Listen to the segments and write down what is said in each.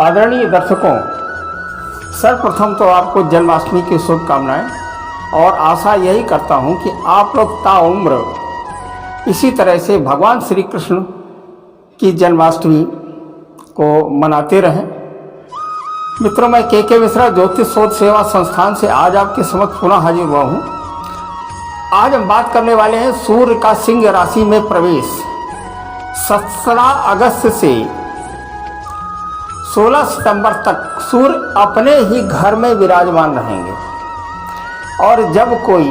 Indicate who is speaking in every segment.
Speaker 1: आदरणीय दर्शकों, सर्वप्रथम तो आपको जन्माष्टमी की शुभकामनाएं और आशा यही करता हूं कि आप लोग ताउम्र इसी तरह से भगवान श्री कृष्ण की जन्माष्टमी को मनाते रहें। मित्रों, मैं के मिश्रा ज्योतिष शोध सेवा संस्थान से आज आपके समक्ष पुनः हाजिर हुआ हूँ। आज हम बात करने वाले हैं सूर्य का सिंह राशि में प्रवेश। 17 अगस्त से 16 सितंबर तक सूर्य अपने ही घर में विराजमान रहेंगे और जब कोई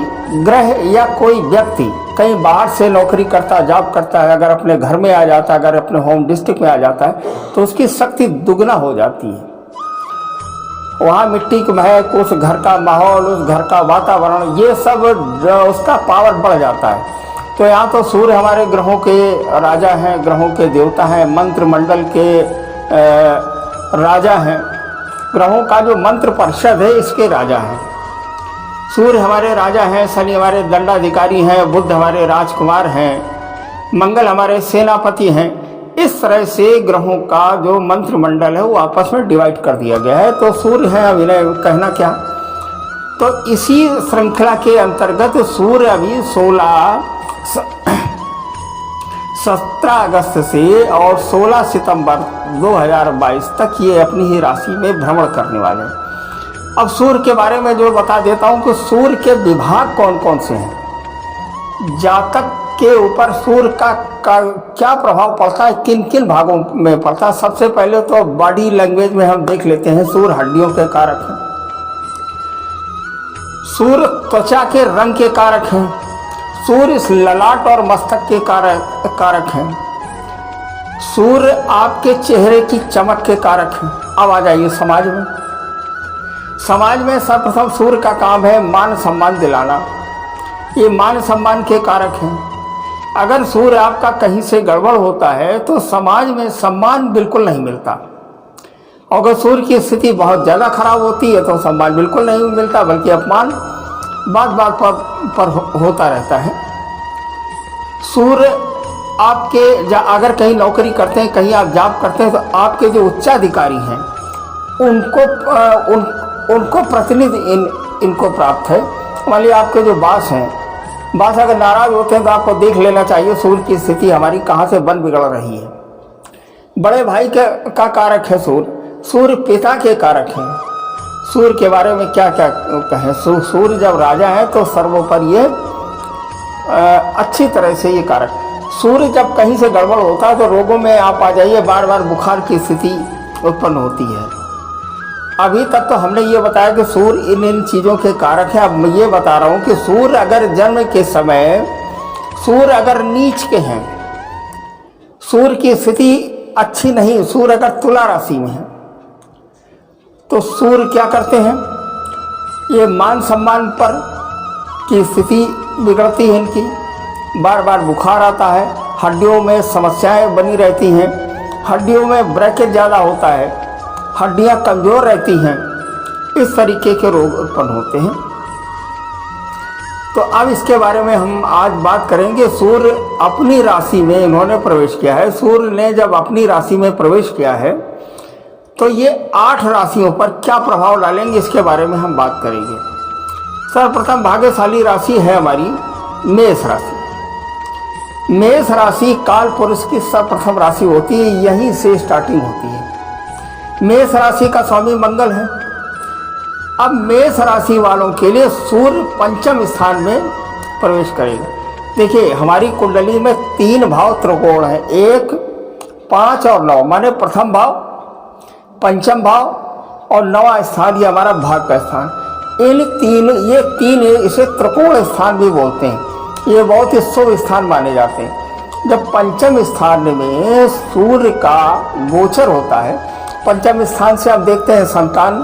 Speaker 1: ग्रह या कोई व्यक्ति कहीं बाहर से नौकरी करता, जॉब करता है, अगर अपने घर में आ जाता है, अगर अपने होम डिस्ट्रिक्ट में आ जाता है तो उसकी शक्ति दुगना हो जाती है। वहाँ मिट्टी की महक, उस घर का माहौल, उस घर का वातावरण, ये सब उसका पावर बढ़ जाता है। तो यहाँ तो सूर्य हमारे ग्रहों के राजा हैं, ग्रहों के देवता हैं, मंत्रिमंडल के राजा हैं, ग्रहों का जो मंत्र परिषद है इसके राजा हैं। सूर्य हमारे राजा हैं, शनि हमारे दंडाधिकारी हैं, बुध हमारे राजकुमार हैं, मंगल हमारे सेनापति हैं। इस तरह से ग्रहों का जो मंत्रिमंडल है वो आपस में डिवाइड कर दिया गया है। तो सूर्य है, अब इन्हें कहना क्या। तो इसी श्रृंखला के अंतर्गत सूर्य अभी 17 अगस्त से और 16 सितंबर 2022 तक ये अपनी ही राशि में भ्रमण करने वाले हैं। अब सूर्य के बारे में जो बता देता हूँ कि सूर्य के विभाग कौन कौन से हैं, जातक के ऊपर सूर्य का क्या प्रभाव पड़ता है, किन किन भागों में पड़ता है। सबसे पहले तो बॉडी लैंग्वेज में हम देख लेते हैं। सूर्य हड्डियों के कारक हैं, सूर्य त्वचा के रंग के कारक हैं, सूर्य ललाट और मस्तक के कारक हैं, सूर्य आपके चेहरे की चमक के कारक हैं। अब आ जाइए समाज में। समाज में सर्वप्रथम सूर्य का काम है मान सम्मान दिलाना। ये मान सम्मान के कारक हैं। अगर सूर्य आपका कहीं से गड़बड़ होता है तो समाज में सम्मान बिल्कुल नहीं मिलता। अगर सूर्य की स्थिति बहुत ज़्यादा खराब होती है तो सम्मान बिल्कुल नहीं मिलता, बल्कि अपमान बात बात पर होता रहता है। सूर्य आपके अगर कहीं नौकरी करते हैं, कहीं आप जॉब करते हैं, तो आपके जो उच्चाधिकारी हैं उनको प्रतिनिधि इनको प्राप्त है। मान लीजिए आपके जो बास हैं, बास अगर नाराज होते हैं तो आपको देख लेना चाहिए सूर्य की स्थिति हमारी कहाँ से बन बिगड़ रही है। बड़े भाई का कारक है सूर्य। सूर्य पिता के कारक हैं। सूर्य के बारे में क्या क्या कहें। सूर्य जब राजा है तो सर्वोपरि ये अच्छी तरह से ये कारक। सूर्य जब कहीं से गड़बड़ होता है तो रोगों में आप आ जाइए, बार बार बुखार की स्थिति उत्पन्न होती है। अभी तक तो हमने ये बताया कि सूर्य इन चीज़ों के कारक है। अब मैं ये बता रहा हूँ कि सूर्य अगर जन्म के समय सूर्य अगर नीच के हैं, सूर्य की स्थिति अच्छी नहीं, सूर्य अगर तुला राशि में है तो सूर्य क्या करते हैं, ये मान सम्मान पर की स्थिति बिगड़ती है इनकी, बार बार बुखार आता है, हड्डियों में समस्याएं बनी रहती हैं, हड्डियों में ब्रेकेज ज़्यादा होता है, हड्डियां कमज़ोर रहती हैं, इस तरीके के रोग उत्पन्न होते हैं। तो अब इसके बारे में हम आज बात करेंगे। सूर्य अपनी राशि में इन्होंने प्रवेश किया है। सूर्य ने जब अपनी राशि में प्रवेश किया है तो ये 8 राशियों पर क्या प्रभाव डालेंगे, इसके बारे में हम बात करेंगे। सर्वप्रथम भाग्यशाली राशि है हमारी मेष राशि। मेष राशि काल पुरुष की सर्वप्रथम राशि होती है, यहीं से स्टार्टिंग होती है। मेष राशि का स्वामी मंगल है। अब मेष राशि वालों के लिए सूर्य पंचम स्थान में प्रवेश करेगा। देखिए, हमारी कुंडली में 3 भाव त्रिकोण है, 1, 5 और 9, माने प्रथम भाव, पंचम भाव और 9वां स्थान, ये हमारा भाग का स्थान। ये तीन इसे त्रिकोण स्थान भी बोलते हैं। ये बहुत ही शुभ स्थान माने जाते हैं। जब पंचम स्थान में सूर्य का गोचर होता है, पंचम स्थान से हम देखते हैं संतान,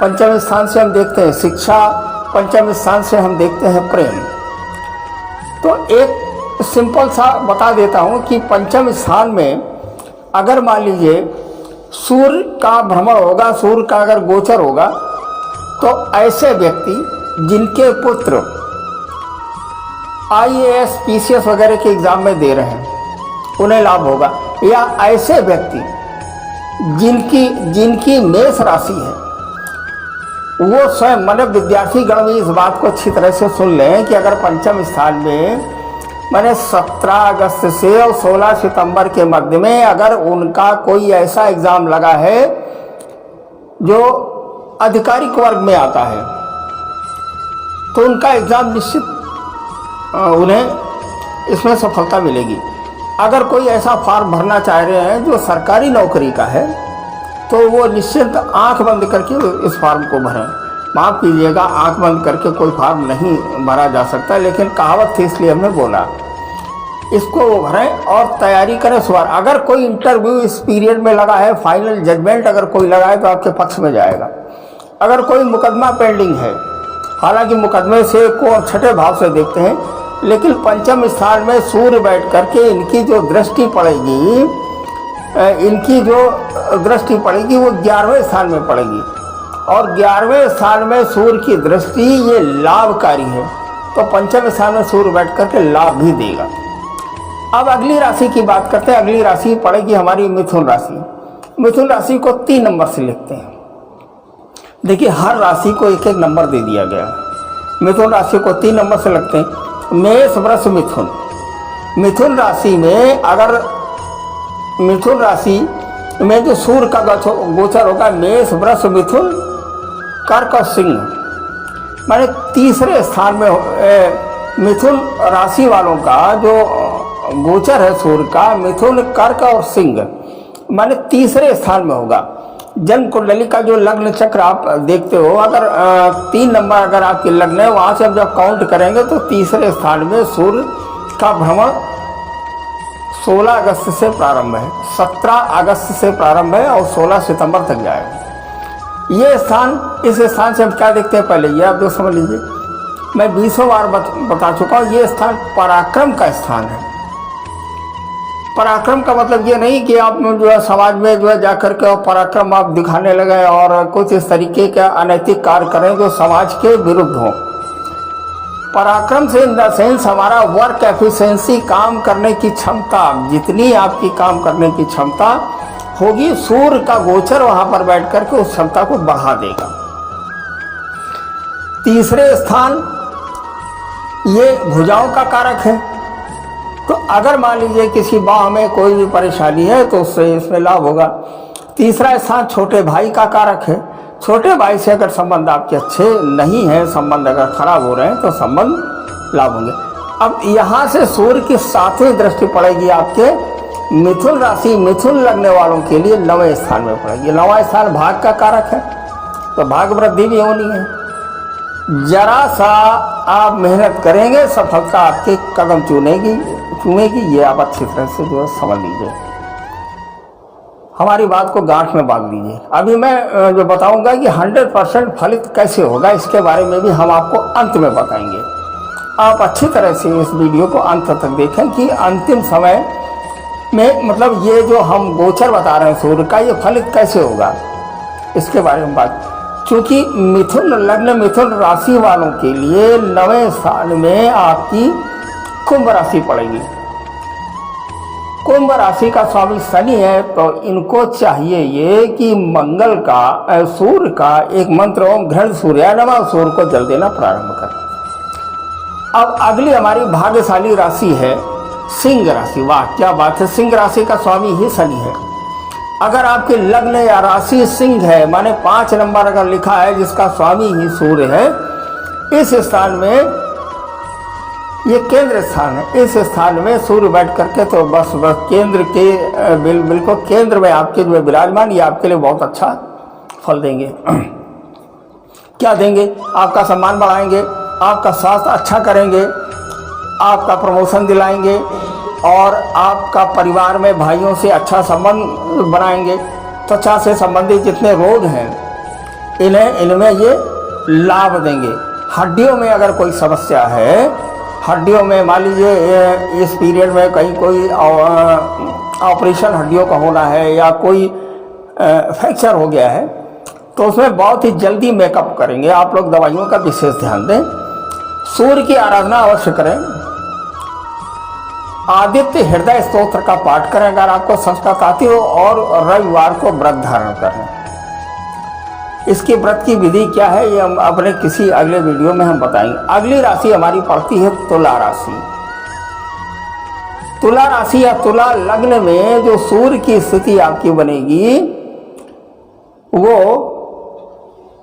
Speaker 1: पंचम स्थान से हम देखते हैं शिक्षा, पंचम स्थान से हम देखते हैं प्रेम। तो एक सिंपल सा बता देता हूँ कि पंचम स्थान में अगर मान लीजिए सूर्य का भ्रमण होगा, सूर्य का अगर गोचर होगा, तो ऐसे व्यक्ति जिनके पुत्र IAS, PCS वगैरह के एग्जाम में दे रहे हैं उन्हें लाभ होगा। या ऐसे व्यक्ति जिनकी मेष राशि है वो स्वयं माने विद्यार्थी गण भी इस बात को अच्छी तरह से सुन लें कि अगर पंचम स्थान में मैंने 17 अगस्त से और 16 सितंबर के मध्य में अगर उनका कोई ऐसा एग्जाम लगा है जो आधिकारिक वर्ग में आता है तो उनका एग्जाम निश्चित उन्हें इसमें सफलता मिलेगी। अगर कोई ऐसा फॉर्म भरना चाह रहे हैं जो सरकारी नौकरी का है तो वो निश्चित आंख बंद करके इस फॉर्म को भरें। माफ़ कीजिएगा, आंख बंद करके कोई फॉर्म नहीं भरा जा सकता, लेकिन कहावत थी इसलिए हमने बोला। इसको वो भरें और तैयारी करें सुबह। अगर कोई इंटरव्यू इस पीरियड में लगा है, फाइनल जजमेंट अगर कोई लगा है तो आपके पक्ष में जाएगा। अगर कोई मुकदमा पेंडिंग है, हालांकि मुकदमे से को छठे भाव से देखते हैं, लेकिन पंचम स्थान में सूर्य बैठ करके इनकी जो दृष्टि पड़ेगी वो 11वें स्थान में पड़ेगी और 11वें स्थान में सूर्य की दृष्टि ये लाभकारी है, तो पंचम स्थान में सूर्य बैठ करके लाभ भी देगा। अब अगली राशि की बात करते हैं। अगली राशि पड़ेगी हमारी मिथुन राशि। मिथुन राशि को 3 नंबर से लिखते हैं। देखिए, हर राशि को एक एक नंबर दे दिया गया है। मिथुन राशि को 3 नंबर से लगते हैं। मेष, वृष, मिथुन। मिथुन राशि में अगर मिथुन राशि में जो सूर्य का गोचर होगा, मेष, वृष, मिथुन, कर्क और सिंह, माने तीसरे स्थान में मिथुन राशि वालों का जो गोचर है सूर्य का, मिथुन, कर्क और सिंह, माने तीसरे स्थान में होगा। जन्म कुंडली का जो लग्न चक्र आप देखते हो, अगर 3 नंबर अगर आपके लग्न है, वहाँ से हम जब काउंट करेंगे तो तीसरे स्थान में सूर्य का भ्रमण 16 अगस्त से प्रारंभ है, 17 अगस्त से प्रारंभ है और 16 सितंबर तक जाएगा। ये स्थान, इस स्थान से हम क्या देखते हैं पहले ये आप जो समझ लीजिए। मैं 20 बार बता चुका हूँ, ये स्थान पराक्रम का स्थान है। पराक्रम का मतलब ये नहीं कि आप जो है समाज में जो है जाकर के और पराक्रम आप दिखाने लगे और कुछ इस तरीके के अनैतिक कार्य करें जो समाज के विरुद्ध हो। पराक्रम से इन द सेंस हमारा वर्क एफिशिएंसी, काम करने की क्षमता, जितनी आपकी काम करने की क्षमता होगी, सूर्य का गोचर वहां पर बैठ करके उस क्षमता को बढ़ा देगा। तीसरे स्थान ये भुजाओं का कारक है, तो अगर मान लीजिए किसी बाह में कोई भी परेशानी है तो उससे इसमें लाभ होगा। तीसरा स्थान छोटे भाई का कारक है। छोटे भाई से अगर संबंध आपके अच्छे नहीं हैं, संबंध अगर खराब हो रहे हैं तो संबंध लाभ होंगे। अब यहाँ से सूर्य की 7वीं दृष्टि पड़ेगी आपके मिथुन राशि, मिथुन लगने वालों के लिए 9वें स्थान में पड़ेगी। 9वां स्थान भाग का कारक है, तो भाग वृद्धि भी होनी है। जरा सा आप मेहनत करेंगे, सफलता आपके कदम चूमेगी। ये आप अच्छी तरह से जो है समझ लीजिए, हमारी बात को गांठ में बांध लीजिए। अभी मैं जो बताऊंगा कि 100% फलित कैसे होगा, इसके बारे में भी हम आपको अंत में बताएंगे। आप अच्छी तरह से इस वीडियो को अंत तक देखें कि अंतिम समय में मतलब ये जो हम गोचर बता रहे हैं सूर्य का, ये फलित कैसे होगा, इसके बारे में बात। क्योंकि मिथुन लग्न, मिथुन राशि वालों के लिए 9वें स्थान में आपकी कुंभ राशि पड़ेगी। कुंभ राशि का स्वामी शनि है, तो इनको चाहिए ये कि मंगल का, सूर्य का एक मंत्र ओम घृण सूर्याय नमः, सूर्य को जल देना प्रारंभ करें। अब अगली हमारी भाग्यशाली राशि है सिंह राशि। वाह क्या बात है, सिंह राशि का स्वामी ही शनि है। अगर आपके लग्न या राशि सिंह है, माने 5 नंबर अगर लिखा है जिसका स्वामी ही सूर्य है, इस स्थान में ये केंद्र स्थान है। इस स्थान में सूर्य बैठ करके तो बस केंद्र के बिल्कुल केंद्र में आपके जो विराजमान, ये आपके लिए बहुत अच्छा फल देंगे। क्या देंगे? आपका सम्मान बढ़ाएंगे, आपका स्वास्थ्य अच्छा करेंगे, आपका प्रमोशन दिलाएंगे और आपका परिवार में भाइयों से अच्छा संबंध बनाएंगे। त्वचा से संबंधित जितने रोग हैं इनमें ये लाभ देंगे। हड्डियों में अगर कोई समस्या है, हड्डियों में मान लीजिए इस पीरियड में कहीं कोई ऑपरेशन हड्डियों का होना है या कोई फ्रैक्चर हो गया है, तो उसमें बहुत ही जल्दी मेकअप करेंगे। आप लोग दवाइयों का विशेष ध्यान दें। सूर्य की आराधना अवश्य करें। आदित्य हृदय स्तोत्र का पाठ करें अगर आपको संस्कृत आती हो, और रविवार को व्रत धारण करें। इसकी व्रत की विधि क्या है ये हम अपने किसी अगले वीडियो में हम बताएंगे। अगली राशि हमारी पड़ती है तुला राशि। तुला राशि या तुला लग्न में जो सूर्य की स्थिति आपकी बनेगी वो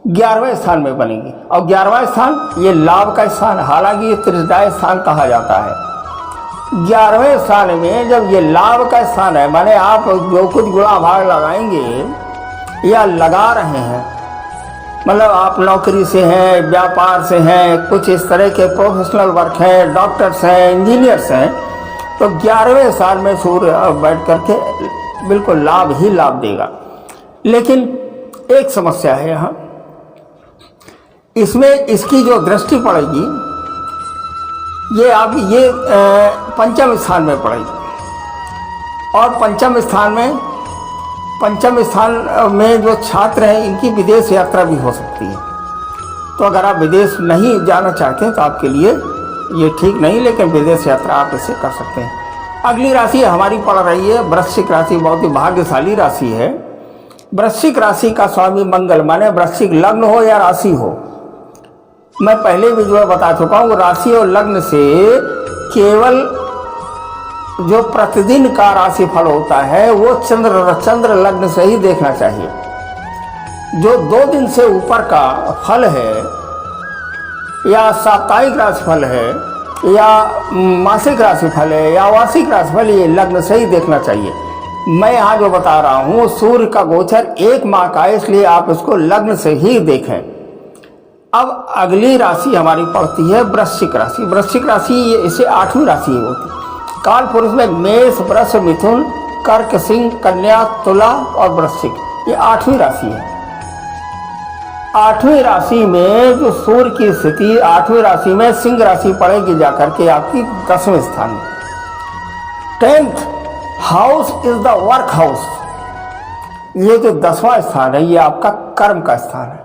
Speaker 1: 11वें स्थान में बनेगी, और 11वां स्थान ये लाभ का स्थान, हालांकि ये त्रिदाय स्थान कहा जाता है। 11वें स्थान में जब ये लाभ का स्थान है, माने आप जो कुछ गुणा भाग लगाएंगे या लगा रहे हैं, मतलब आप नौकरी से हैं, व्यापार से हैं, कुछ इस तरह के प्रोफेशनल वर्क हैं, डॉक्टर्स हैं, इंजीनियर्स हैं, तो 11वें साल में सूर्य बैठ करके बिल्कुल लाभ ही लाभ देगा। लेकिन एक समस्या है यहाँ, इसमें इसकी जो दृष्टि पड़ेगी ये आप ये पंचम स्थान में पड़ेगी, और पंचम स्थान में जो छात्र हैं इनकी विदेश यात्रा भी हो सकती है। तो अगर आप विदेश नहीं जाना चाहते हैं तो आपके लिए ये ठीक नहीं, लेकिन विदेश यात्रा आप इसे कर सकते हैं। अगली राशि हमारी पड़ रही है वृश्चिक राशि, बहुत ही भाग्यशाली राशि है। वृश्चिक राशि का स्वामी मंगल, माने वृश्चिक लग्न हो या राशि हो, मैं पहले भी जो बता चुका हूँ, राशि और लग्न से केवल जो प्रतिदिन का राशि फल होता है वो चंद्र लग्न से ही देखना चाहिए। जो 2 दिन से ऊपर का फल है या साप्ताहिक राशिफल है या मासिक राशिफल है या वार्षिक राशिफल, ये लग्न से ही देखना चाहिए। मैं यहाँ जो बता रहा हूँ सूर्य का गोचर 1 माह का है, इसलिए आप इसको लग्न से ही देखें। अब अगली राशि हमारी पड़ती है वृश्चिक राशि। वृश्चिक राशि इसे 8वीं राशि होती है। काल पुरुष में मेष, वृष, मिथुन, कर्क, सिंह, कन्या, तुला और वृश्चिक, ये 8वीं राशि है। 8वीं राशि में जो सूर्य की स्थिति 8वीं राशि में सिंह राशि पड़ेगी जाकर के आपकी 10वें स्थान में। 10th house is the work house. ये जो 10वां स्थान है ये आपका कर्म का स्थान है,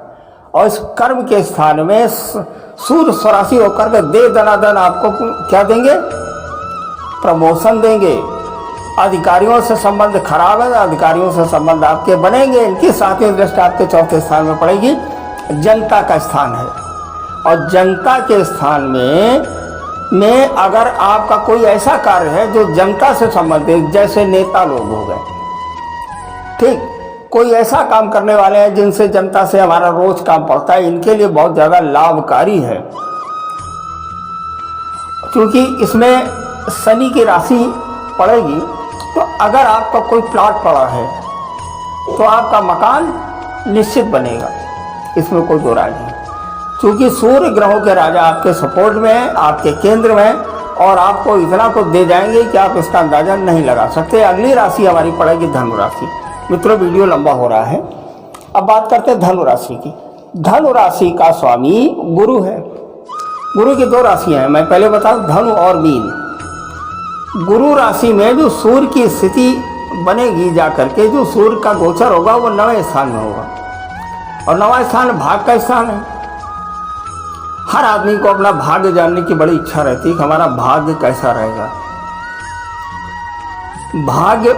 Speaker 1: और इस कर्म के स्थान में सूर्य स्वराशि होकर के दे दनादन आपको क्या देंगे, प्रमोशन देंगे। अधिकारियों से संबंध खराब है, अधिकारियों से संबंध आपके बनेंगे। इनकी 7वीं दृष्टि आपके 4थे स्थान में पड़ेगी। जनता का स्थान है, और जनता के स्थान में अगर आपका कोई ऐसा कार्य है जो जनता से संबंधित, जैसे नेता लोग हो गए, ठीक, कोई ऐसा काम करने वाले हैं जिनसे जनता से हमारा रोज काम पड़ता है, इनके लिए बहुत ज़्यादा लाभकारी है। क्योंकि इसमें शनि की राशि पड़ेगी, तो अगर आपका कोई प्लॉट पड़ा है तो आपका मकान निश्चित बनेगा, इसमें कोई दो राय नहीं। क्योंकि सूर्य ग्रहों के राजा आपके सपोर्ट में है, आपके केंद्र में, और आपको इतना कुछ दे जाएंगे कि आप इसका अंदाजा नहीं लगा सकते। अगली राशि हमारी पड़ेगी धनु राशि। मित्रों, वीडियो लंबा हो रहा है, अब बात करते हैं धनु राशि की। धनु राशि का स्वामी गुरु है। गुरु की 2 राशियां हैं, मैं पहले बताऊं, धनु और मीन। गुरु राशि में जो सूर्य की स्थिति बनेगी जाकर के, जो सूर्य का गोचर होगा वो 9वें स्थान में होगा, और 9वां स्थान भाग का स्थान है। हर आदमी को अपना भाग्य जानने की बड़ी इच्छा रहती है कि हमारा भाग्य कैसा रहेगा। भाग्य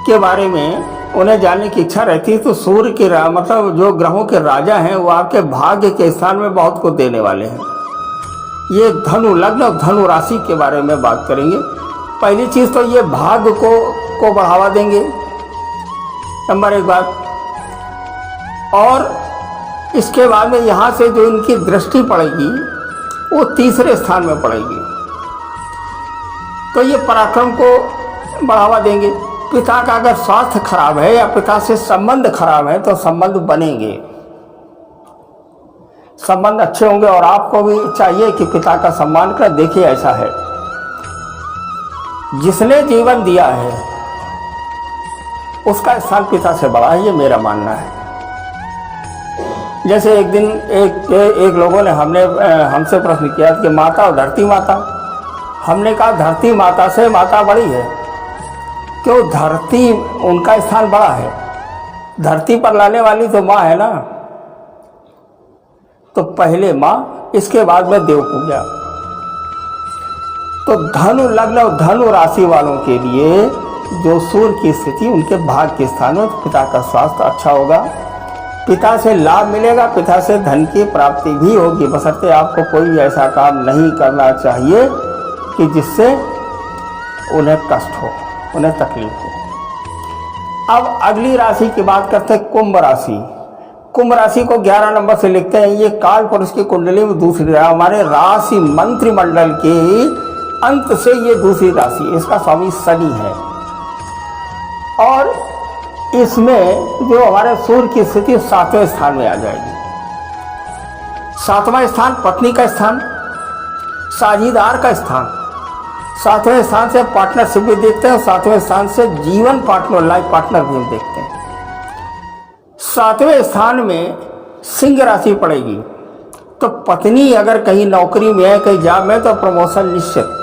Speaker 1: के बारे में उन्हें जानने की इच्छा रहती है, तो सूर्य के मतलब जो ग्रहों के राजा हैं वो आपके भाग्य के स्थान में बहुत कुछ देने वाले हैं। ये धनु लग्न और धनु राशि के बारे में बात करेंगे। पहली चीज़ तो ये भाग्य को बढ़ावा देंगे, नंबर 1 बात। और इसके बाद में यहाँ से जो इनकी दृष्टि पड़ेगी वो 3रे स्थान में पड़ेगी, तो ये पराक्रम को बढ़ावा देंगे। पिता का अगर स्वास्थ्य खराब है या पिता से संबंध खराब है तो संबंध बनेंगे, संबंध अच्छे होंगे, और आपको भी चाहिए कि पिता का सम्मान कर। देखिए, ऐसा है, जिसने जीवन दिया है उसका स्थान पिता से बड़ा है, ये मेरा मानना है। जैसे एक दिन एक लोगों ने हमसे प्रश्न किया कि माता और धरती माता, हमने कहा धरती माता से माता बड़ी है। क्यों? धरती उनका स्थान बड़ा है, धरती पर लाने वाली तो माँ है ना, तो पहले माँ, इसके बाद में देव पूजा। तो धनु लग्न और धनु राशि वालों के लिए जो सूर्य की स्थिति उनके भाग्य के स्थान में, पिता का स्वास्थ्य अच्छा होगा, पिता से लाभ मिलेगा, पिता से धन की प्राप्ति भी होगी, बशर्ते आपको कोई भी ऐसा काम नहीं करना चाहिए कि जिससे उन्हें कष्ट हो, उन्हें तकलीफ हो। अब अगली राशि की बात करते हैं कुंभ राशि। कुंभ राशि को 11 नंबर से लिखते हैं। ये काल पुरुष की कुंडली में दूसरी, हमारे राशि मंत्रिमंडल के अंत से ये दूसरी राशि, इसका स्वामी शनि है। और इसमें जो हमारे सूर्य की स्थिति 7वें स्थान में आ जाएगी। 7वां स्थान पत्नी का स्थान, साझीदार का स्थान। 7वें स्थान से पार्टनरशिप भी देखते हैं, 7वें स्थान से जीवन पार्टनर, लाइफ पार्टनर भी हम देखते हैं। 7वें स्थान में सिंह राशि पड़ेगी, तो पत्नी अगर कहीं नौकरी में है, कहीं जॉब में, तो प्रमोशन निश्चित।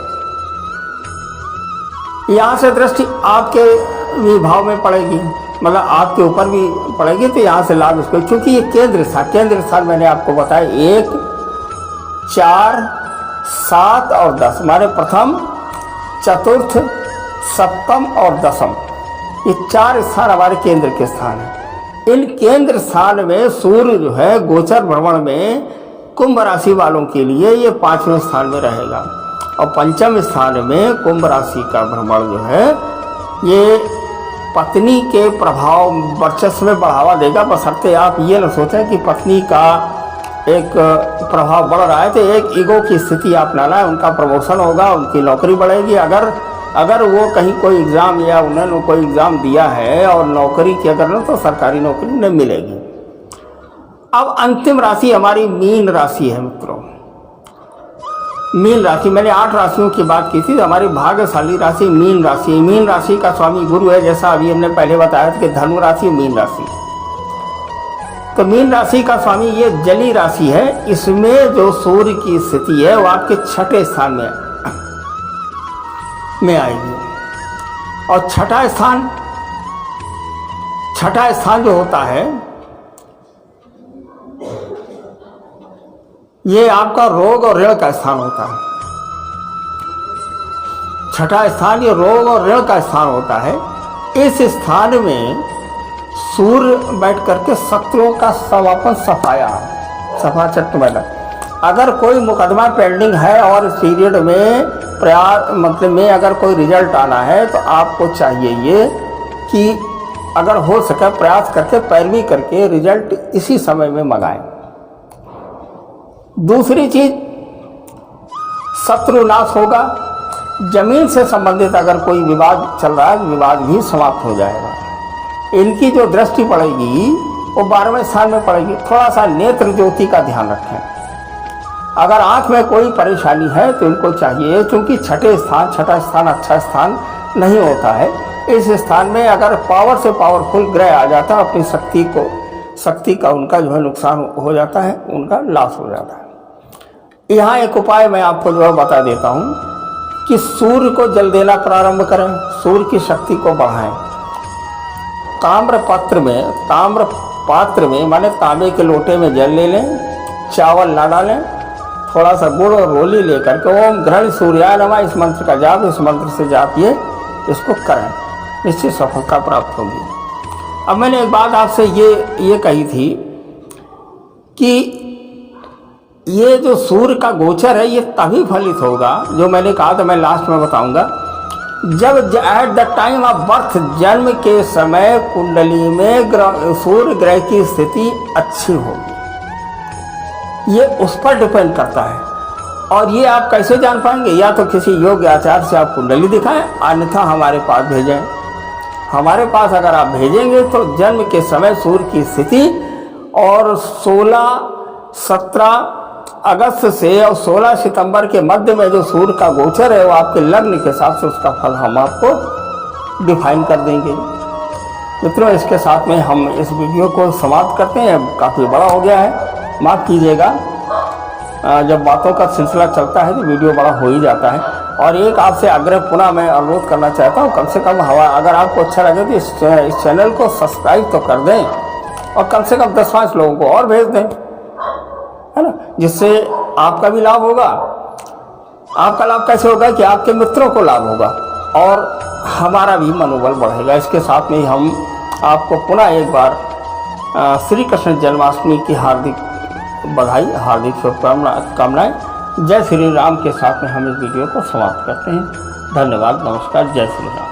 Speaker 1: यहाँ से दृष्टि आपके विभाव में पड़ेगी, मतलब आपके ऊपर भी पड़ेगी, तो यहाँ से लाभ इसको, क्योंकि ये केंद्र स्थान मैंने आपको बताया 1, 4, 7 और 10, हमारे प्रथम, चतुर्थ, सप्तम और दसम, ये 4 स्थान हमारे केंद्र के स्थान हैं। इन केंद्र स्थान में सूर्य जो है गोचर भ्रमण में कुंभ राशि वालों के लिए ये 5वें स्थान में रहेगा, और पंचम स्थान में कुंभ राशि का भ्रमण जो है ये पत्नी के प्रभाव वर्चस्व में बढ़ावा देगा, बशर्ते आप ये न सोचें कि पत्नी का एक प्रभाव बढ़ रहा है तो एक ईगो की स्थिति आप ना लाएं। उनका प्रमोशन होगा, उनकी नौकरी बढ़ेगी। अगर वो कहीं कोई एग्ज़ाम या उन्होंने कोई एग्ज़ाम दिया है और नौकरी की अगर न, तो सरकारी नौकरी उन्हें मिलेगी। अब अंतिम राशि हमारी मीन राशि है मित्रों। मीन राशि, मैंने 8 राशियों की बात की थी, हमारी भाग्यशाली राशि मीन राशि। मीन राशि का स्वामी गुरु है, जैसा अभी हमने पहले बताया था कि धनु राशि, मीन राशि। तो मीन राशि का स्वामी ये जली राशि है। इसमें जो सूर्य की स्थिति है वो आपके 6ठे स्थान में आएगी। और छठा स्थान जो होता है ये आपका रोग और ऋण का स्थान होता है। छठा स्थान ये रोग और ऋण का स्थान होता है। इस स्थान में सूर्य बैठ करके शत्रुओं का समापन, सफा चट्ट वाला। अगर कोई मुकदमा पेंडिंग है और इस पीरियड में प्रयास मतलब में अगर कोई रिजल्ट आना है, तो आपको चाहिए ये कि अगर हो सके प्रयास करके, पैरवी करके रिजल्ट इसी समय में मंगाएं। दूसरी चीज, शत्रुनाश होगा। जमीन से संबंधित अगर कोई विवाद चल रहा है, विवाद भी समाप्त हो जाएगा। इनकी जो दृष्टि पड़ेगी वो 12वें स्थान में पड़ेगी। थोड़ा सा नेत्र ज्योति का ध्यान रखें। अगर आंख में कोई परेशानी है तो इनको चाहिए, क्योंकि छठा स्थान अच्छा स्थान नहीं होता है। इस स्थान में अगर पावर से पावरफुल ग्रह आ जाता है, अपनी शक्ति का उनका जो है नुकसान हो जाता है, उनका लॉस हो जाता है। यहाँ एक उपाय मैं आपको जो है बता देता हूँ कि सूर्य को जल देना प्रारंभ करें, सूर्य की शक्ति को बढ़ाएं। ताम्र पात्र में माने तांबे के लोटे में जल ले लें, चावल ना डालें, थोड़ा सा गुड़ और रोली लेकर के ओम घृण सूर्याय नमः इस मंत्र का जाप, इस मंत्र से जाप इसको करें, निश्चित सफलता प्राप्त होगी। अब मैंने एक बात आपसे ये कही थी कि ये जो सूर्य का गोचर है ये तभी फलित होगा, जो मैंने कहा था, मैं लास्ट में बताऊंगा, जब at the time of birth, जन्म के समय कुंडली में सूर्य ग्रह की स्थिति अच्छी होगी। ये उस पर डिपेंड करता है। और ये आप कैसे जान पाएंगे? या तो किसी योग्य आचार्य से आप कुंडली दिखाएं, अन्यथा हमारे पास भेजें। हमारे पास अगर आप भेजेंगे तो जन्म के समय सूर्य की स्थिति और 16, 17 अगस्त से और 16 सितंबर के मध्य में जो सूर्य का गोचर है वो आपके लग्न के हिसाब से उसका फल हम आपको डिफाइन कर देंगे। मित्रों, इसके साथ में हम इस वीडियो को समाप्त करते हैं। काफ़ी बड़ा हो गया है, माफ़ कीजिएगा। जब बातों का सिलसिला चलता है तो वीडियो बड़ा हो ही जाता है। और एक आपसे आग्रह पुनः मैं अनुरोध करना चाहता हूँ, कम से कम अगर आपको अच्छा लगे तो इस चैनल को सब्सक्राइब तो कर दें और कम से कम 10-5 लोगों को और भेज दें, है ना, जिससे आपका भी लाभ होगा आपका लाभ कैसे होगा कि आपके मित्रों को लाभ होगा और हमारा भी मनोबल बढ़ेगा। इसके साथ में ही हम आपको पुनः एक बार श्री कृष्ण जन्माष्टमी की हार्दिक बधाई, हार्दिक शुभकामनाएं। जय श्री राम के साथ में हम इस वीडियो को समाप्त करते हैं। धन्यवाद, नमस्कार, जय श्री राम।